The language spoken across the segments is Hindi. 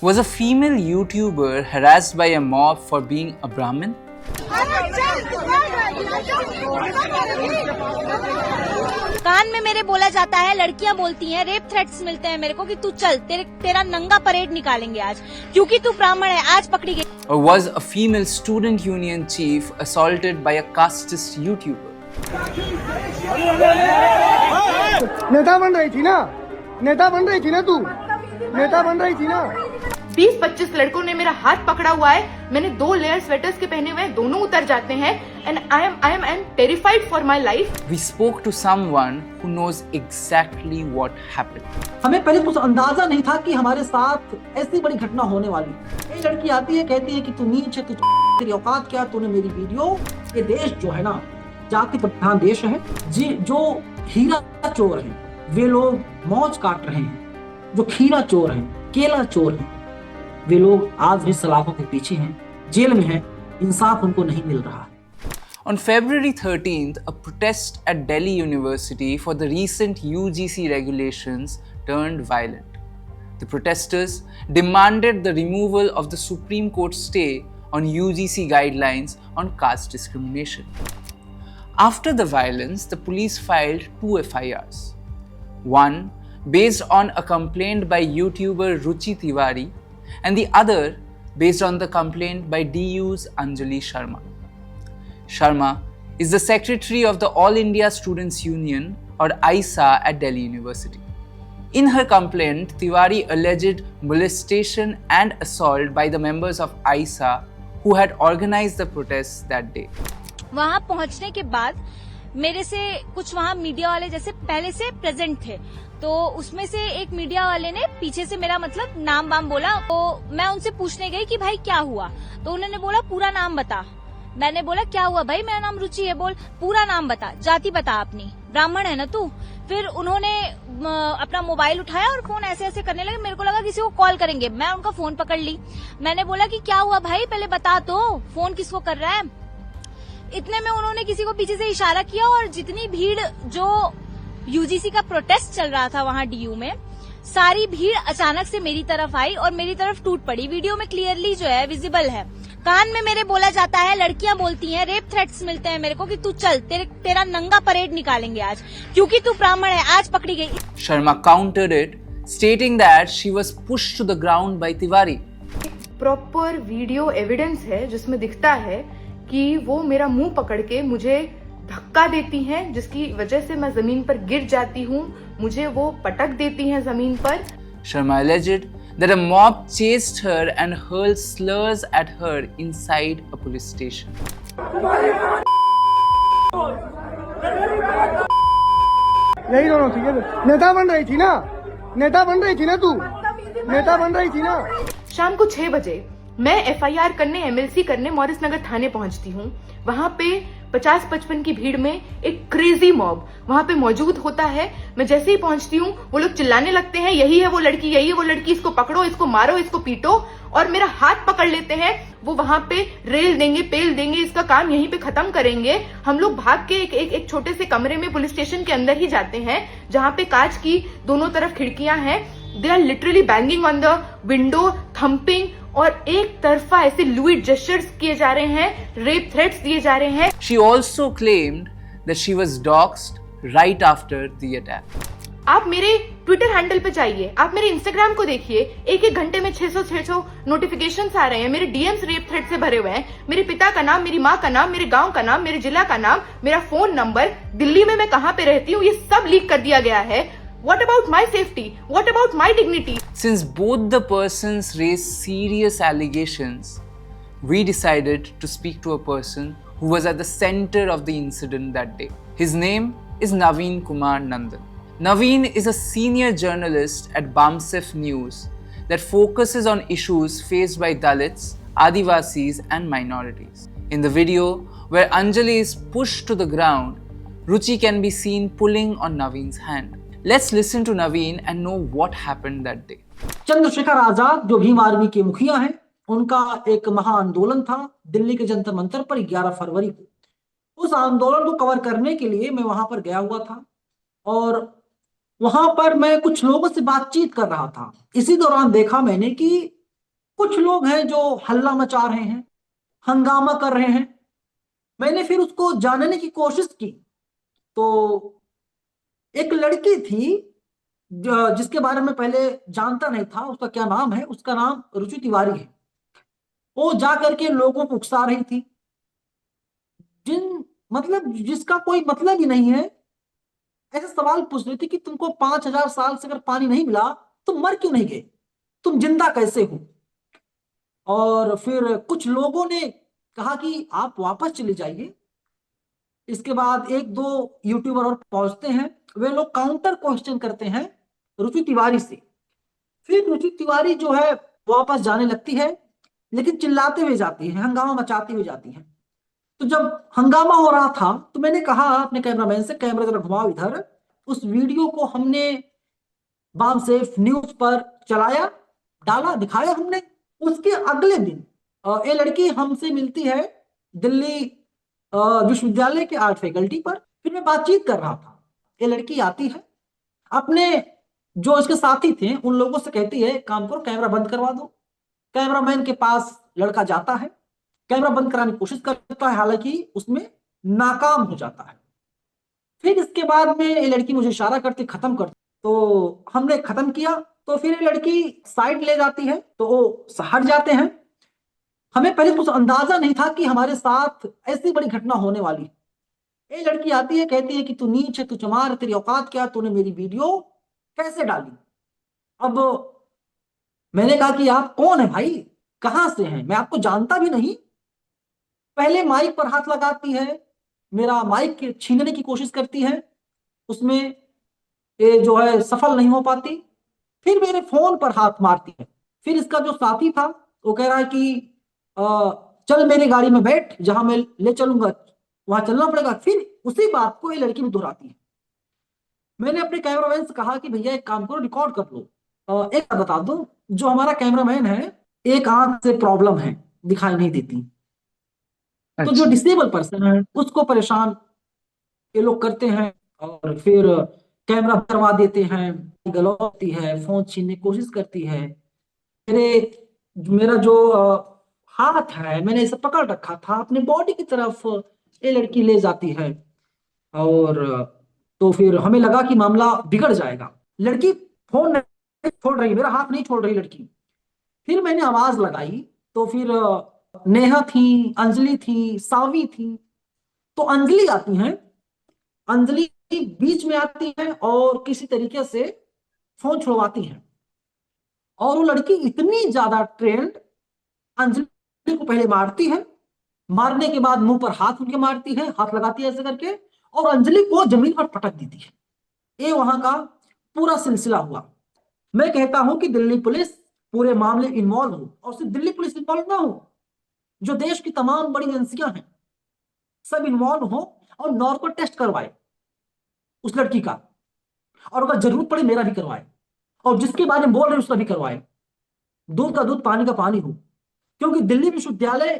Was a female YouTuber harassed by a mob for being a Brahmin? कान में मेरे बोला जाता है, लड़कियां बोलती हैं, रेप थ्रेट्स मिलते हैं मेरे को कि तू चल, तेरा नंगा परेड निकालेंगे आज क्योंकि तू ब्राह्मण है, आज पकड़ी गई. Or was a female student union chief assaulted by a casteist YouTuber? नेता बन रही थी ना, नेता बन रही थी ना, तू नेता बन रही थी ना. 20-25 लड़कों ने मेरा हाथ पकड़ा हुआ है. मैंने 2 लेयर स्वेटर्स के पहने हुए हैं, दोनों उतर जाते हैं. And I am terrified for my life. We spoke to someone who knows exactly what happened. हमें पहले कुछ अंदाजा नहीं था कि हमारे साथ ऐसी बड़ी घटना होने वाली. एक लड़की आती है, कहती है कि तू नीच है, तेरी औकात क्या, तूने मेरी वीडियो. ये देश जो है ना, जाति प्रधान देश है. जो हीरा चोर है वे लोग मौज काट रहे हैं. जो खीरा चोर है, केला चोर है, वे लोग आज भी सलाखों के पीछे हैं, जेल में हैं. इंसाफ उनको नहीं मिल रहा. On February 13th, a protest at Delhi University for the recent UGC regulations turned violent. The protesters demanded the removal of the Supreme Court stay on UGC guidelines on caste discrimination. After the violence, the police filed 2 FIRs. One based on a complaint by YouTuber Ruchi Tiwari, and the other based on the complaint by DU's Anjali Sharma. Sharma is the secretary of the All India Students Union or AISA at Delhi University. In her complaint, Tiwari alleged molestation and assault by the members of AISA who had organized the protests that day. वहां पहुंचने के बाद मेरे से कुछ वहां मीडिया वाले जैसे पहले से प्रेजेंट थे, तो उसमें से एक मीडिया वाले ने पीछे से मेरा मतलब नाम वाम बोला. तो मैं उनसे पूछने गई कि भाई क्या हुआ, तो उन्होंने बोला पूरा नाम बता. मैंने बोला क्या हुआ भाई, मेरा नाम रुचि है. बोल पूरा नाम बता, जाति बता अपनी, ब्राह्मण है ना तू. फिर उन्होंने अपना मोबाइल उठाया और फोन ऐसे ऐसे करने लगे. मेरे को लगा किसी को कॉल करेंगे. मैं उनका फोन पकड़ ली. मैंने बोला कि क्या हुआ भाई, पहले बता तो, फोन किसको कर रहा है. इतने में उन्होंने किसी को पीछे से इशारा किया और जितनी भीड़, जो यूजीसी का प्रोटेस्ट चल रहा था वहां डीयू में, सारी भीड़ अचानक से मेरी तरफ आई और मेरी तरफ टूट पड़ी. वीडियो में क्लियरली जो है विजिबल है. कान में मेरे बोला जाता है, लड़कियां बोलती हैं, रेप थ्रेट्स मिलते हैं मेरे को कि तू चल, तेरा नंगा परेड निकालेंगे आज क्योंकि तू ब्राह्मण है, आज पकड़ी गई. Sharma countered it, stating that she was pushed to the ground by Tiwari. Proper video evidence है जिसमें दिखता है कि वो मेरा मुंह पकड़ के मुझे धक्का देती हैं, जिसकी वजह से मैं जमीन पर गिर जाती हूँ. मुझे वो पटक देती हैं जमीन पर. Sharma alleged that a mob chased her and hurled slurs at her inside a police station. यही दोनों थी. नेता बन रही थी ना, नेता बन रही थी ना, तू नेता बन रही थी ना. शाम को 6 बजे मैं FIR करने, MLC करने मॉरिस नगर थाने पहुंचती हूँ. वहां पे 50-55 की भीड़ में एक क्रेजी मॉब वहां पे मौजूद होता है. मैं जैसे ही पहुंचती हूँ वो लोग चिल्लाने लगते हैं, यही है वो लड़की, यही है वो लड़की, इसको पकड़ो, इसको मारो, इसको पीटो. और मेरा हाथ पकड़ लेते हैं. वो वहां पे रेल देंगे, पेल देंगे, इसका काम यहीं पे खत्म करेंगे. हम लोग भाग के एक छोटे से कमरे में पुलिस स्टेशन के अंदर ही जाते हैं, जहां पे कांच की दोनों तरफ खिड़कियां हैं. They are literally banging on the window, thumping, और एक तरफा ऐसे लुइड जेस्चर्स किए जा रहे हैं, रेप थ्रेट्स दिए जा रहे हैं. She also claimed that she was doxxed right after the attack. आप मेरे ट्विटर हैंडल पे जाइए, आप मेरे इंस्टाग्राम को देखिए, एक घंटे में 600 नोटिफिकेशंस आ रहे हैं. मेरे डीएम्स रेप थ्रेट से भरे हुए हैं. मेरे पिता का नाम, मेरी माँ का नाम, मेरे गांव का नाम, मेरे जिला का नाम, मेरा फोन नंबर, दिल्ली में मैं कहाँ पे रहती हूँ, ये सब लीक कर दिया गया है. What about my safety? What about my dignity? Since both the persons raised serious allegations, we decided to speak to a person who was at the center of the incident that day. His name is Naveen Kumar Nandan. Naveen is a senior journalist at Bamsef News that focuses on issues faced by Dalits, Adivasis and minorities. In the video where Anjali is pushed to the ground, Ruchi can be seen pulling on Naveen's hand. Let's listen to Naveen and know what happened that day. Chandrashekhar Azad जो भीम आर्मी के मुखिया हैं, उनका एक महाआंदोलन था दिल्ली के जंतर मंतर पर 11 फरवरी को. उस आंदोलन को कवर करने के लिए मैं वहां पर गया हुआ था और वहां पर मैं कुछ लोगों से बातचीत कर रहा था. इसी दौरान देखा मैंने कि कुछ लोग हैं जो हल्ला मचा रहे हैं, हंगामा कर रहे हैं। मैंने फिर उसको जानने की कोशिश की, तो एक लड़की थी जिसके बारे में पहले जानता नहीं था। उसका क्या नाम है, उसका नाम रुचि तिवारी है। वो जा करके लोगों को उकसा रही थी, जिसका कोई मतलब ही नहीं है। ऐसे सवाल पूछ रही थी कि तुमको 5,000 साल से अगर पानी नहीं मिला, तुम मर क्यों नहीं गए, तुम जिंदा कैसे हो। और फिर कुछ लोगों ने कहा कि आप वापस चले जाइए। इसके बाद एक दो यूट्यूबर और पहुंचते हैं, वे लोग काउंटर क्वेश्चन करते हैं रुचि तिवारी से। फिर रुचि तिवारी जो है वापस जाने लगती है, लेकिन चिल्लाते हुए जाती है, हंगामा मचाती हुए जाती है। तो जब हंगामा हो रहा था तो मैंने कहा अपने कैमरामैन से, कैमरा जरा घुमाओ इधर। उस वीडियो को हमने बाम सेफ न्यूज पर चलाया, डाला, दिखाया हमने। उसके अगले दिन ये लड़की हमसे मिलती है दिल्ली विश्वविद्यालय के आर्ट फैकल्टी पर। फिर मैं बातचीत कर रहा था, ये लड़की आती है, अपने जो इसके साथी थे उन लोगों से कहती है, काम करो कैमरा बंद करवा दो। कैमरामैन के पास लड़का जाता है, कैमरा बंद कराने की कोशिश करता है, हालांकि उसमें नाकाम हो जाता है। फिर इसके बाद में ये लड़की मुझे इशारा करती, खत्म कर। तो हमने खत्म किया, तो फिर ये लड़की साइड ले जाती है, तो वो हट जाते हैं। हमें पहले कुछ अंदाजा नहीं था कि हमारे साथ ऐसी बड़ी घटना होने वाली है। ये लड़की आती है, कहती है कि तू नीच है, तू चमार, तेरी औकात क्या, तूने मेरी वीडियो कैसे डाली। अब मैंने कहा कि आप कौन है भाई, कहां से हैं, मैं आपको जानता भी नहीं। पहले माइक पर हाथ लगाती है, मेरा माइक छीनने की कोशिश करती है, उसमें ये जो है सफल नहीं हो पाती। फिर मेरे फोन पर हाथ मारती है। फिर इसका जो साथी था वो कह रहा है कि चल मेरी गाड़ी में बैठ, जहां मैं ले चलूंगा वहां चलना पड़ेगा। फिर उसी बात को ये लड़की भी दोहराती है। मैंने अपने कैमरामैन से कहा कि भैया एक काम करो, रिकॉर्ड कर लो। एक बात बता दो, जो हमारा कैमरामैन है, एक आंख से प्रॉब्लम है, दिखाई नहीं देती। तो जो अच्छा। डिसेबल पर्सन है उसको परेशान ये लोग करते हैं, और फिर कैमरा करवा देते हैं, गलौती है, फोन छीनने की कोशिश करती है। मेरा जो हाथ है, मैंने इसे पकड़ रखा था अपने बॉडी की तरफ, ये लड़की ले जाती है। और तो फिर हमें लगा कि मामला बिगड़ जाएगा। लड़की फोन नहीं छोड़ रही, मेरा हाथ नहीं छोड़ रही लड़की। फिर मैंने आवाज लगाई, तो फिर नेहा थी, अंजलि थी, सावी थी। तो अंजलि आती हैं, अंजलि बीच में आती है और किसी तरीके से फोन छुड़वाती है। और वो लड़की इतनी ज्यादा ट्रेंड, अंजलि को पहले मारती है, मारने के बाद मुंह पर हाथ उनके मारती है, हाथ लगाती है ऐसे करके, और अंजलि को जमीन पर पटक देती है। ये वहां का पूरा सिलसिला हुआ। मैं कहता हूं कि दिल्ली पुलिस पूरे मामले इन्वॉल्व हो, और सिर्फ दिल्ली पुलिस इन्वॉल्व ना हो, जो देश की तमाम बड़ी एजेंसियां हैं सब इन्वॉल्व हो, और नॉर्को टेस्ट करवाए उस लड़की का, और अगर जरूरत पड़े मेरा भी करवाए, और जिसके बारे में बोल रहे उसका भी करवाए। दूध का दूध, पानी का पानी हो। क्योंकि दिल्ली विश्वविद्यालय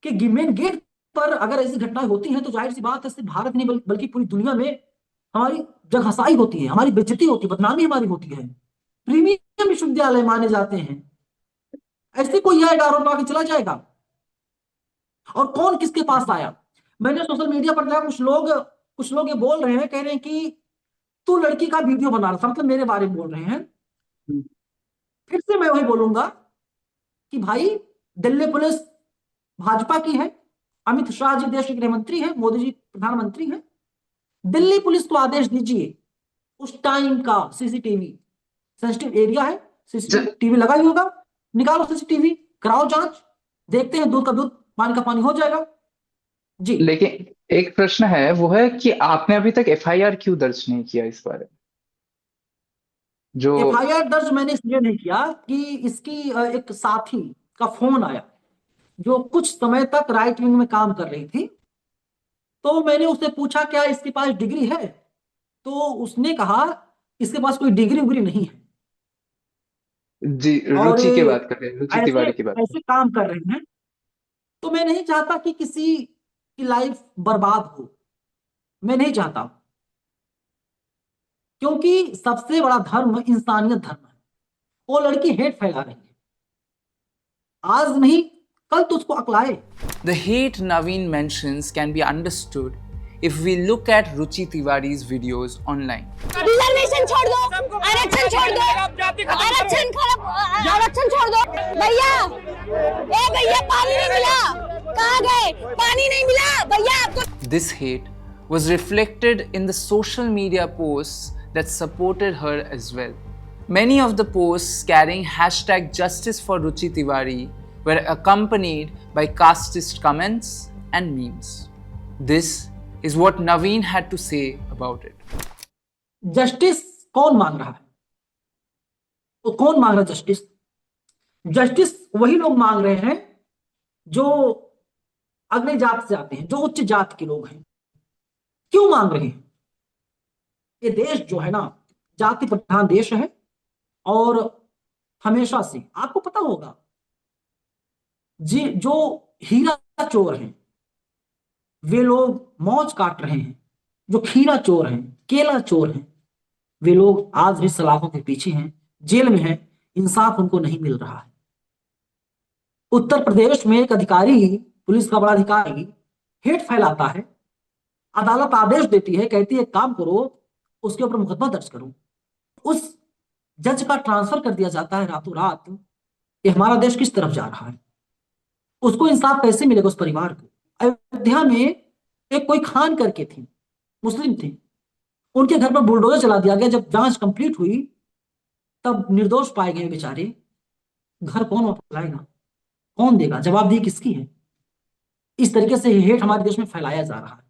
के मेन गेट पर अगर ऐसी घटनाएं होती हैं तो जाहिर सी बात है सिर्फ भारत नहीं बल्कि पूरी दुनिया में हमारी जगहसाई होती है, हमारी बेइज्जती होती है, बदनामी हमारी होती है। प्रीमियम विश्वविद्यालय माने जाते हैं, ऐसे कोई आएगा आरोप लगा के चला जाएगा। और कौन किसके पास आया, मैंने सोशल मीडिया पर देखा, कुछ लोग ये बोल रहे हैं, कह रहे हैं कि तू लड़की का वीडियो बना रहा था, मतलब मेरे बारे में बोल रहे हैं। फिर से मैं वही बोलूंगा कि भाई दिल्ली पुलिस भाजपा की है, अमित शाह जी देश के गृह मंत्री हैं, मोदी जी प्रधानमंत्री हैं। दिल्ली पुलिस को आदेश दीजिए, उस टाइम का सीसीटीवी, सेंसिटिव एरिया है, सीसीटीवी लगा ही होगा, निकालो सीसीटीवी, कराओ जांच, देखते हैं दूध का दूध पानी का पानी हो जाएगा। जी। लेकिन एक प्रश्न है, वो है कि आपने अभी तक एफआईआर क्यों दर्ज नहीं किया इस बारे में? जो एफआईआर दर्ज मैंने इसलिए नहीं किया कि इसकी एक साथी का फोन आया जो कुछ समय तक राइट विंग में काम कर रही थी। तो मैंने उससे पूछा क्या इसके पास डिग्री है, तो उसने कहा इसके पास कोई डिग्री उग्री नहीं है, जी, और रुचि की बात कर रहे हैं, रुचि ऐसे तिवारी की बात कर ऐसे काम कर रहे हैं। तो मैं नहीं चाहता कि किसी की लाइफ बर्बाद हो, मैं नहीं चाहता, क्योंकि सबसे बड़ा धर्म इंसानियत धर्म है। वो लड़की हेट फैला रही है, आज नहीं कल तो उसको अकलाए। The hate Naveen mentions can be understood if we look at Ruchi Tiwari's videos online. Reservation छोड़ दो, आरक्षण छोड़ दो, आरक्षण छोड़ दो। भैया, ए भैया पानी नहीं मिला, कहाँ गए? पानी नहीं मिला भैया आपको। This hate was reflected in the social media posts that supported her as well. Many of the posts carrying hashtag Justice for Ruchi Tiwari were accompanied by casteist comments and memes. This is what Naveen had to say about it. Justice कौन मांग रहा है? तो कौन मांग रहा है जस्टिस? जस्टिस वही लोग मांग रहे हैं जो अग्नि जात से आते हैं, जो उच्च जात के लोग हैं। क्यों मांग रहे हैं? ये देश जो है ना, जाति प्रधान देश है और हमेशा से आपको पता होगा जी, जो हीरा चोर हैं वे लोग मौज काट रहे हैं, जो खीरा चोर हैं, केला चोर हैं, वे लोग आज भी सलाखों के पीछे हैं, जेल में हैं, इंसाफ उनको नहीं मिल रहा है। उत्तर प्रदेश में एक अधिकारी, पुलिस का बड़ा अधिकारी हेट फैलाता है, अदालत आदेश देती है, कहती है काम करो, उसके ऊपर मुकदमा दर्ज करो, उस जज का ट्रांसफर कर दिया जाता है रातों रात। ये हमारा देश किस तरफ जा रहा है? उसको इंसाफ कैसे मिलेगा उस परिवार को? अयोध्या में एक कोई खान करके थी, मुस्लिम थे, उनके घर पर बुलडोजर चला दिया गया। जब जांच कंप्लीट हुई तब निर्दोष पाए गए बेचारे। घर कौन वापस लाएगा? कौन देगा? जवाबदेही किसकी है? इस तरीके से हेट हमारे देश में फैलाया जा रहा है।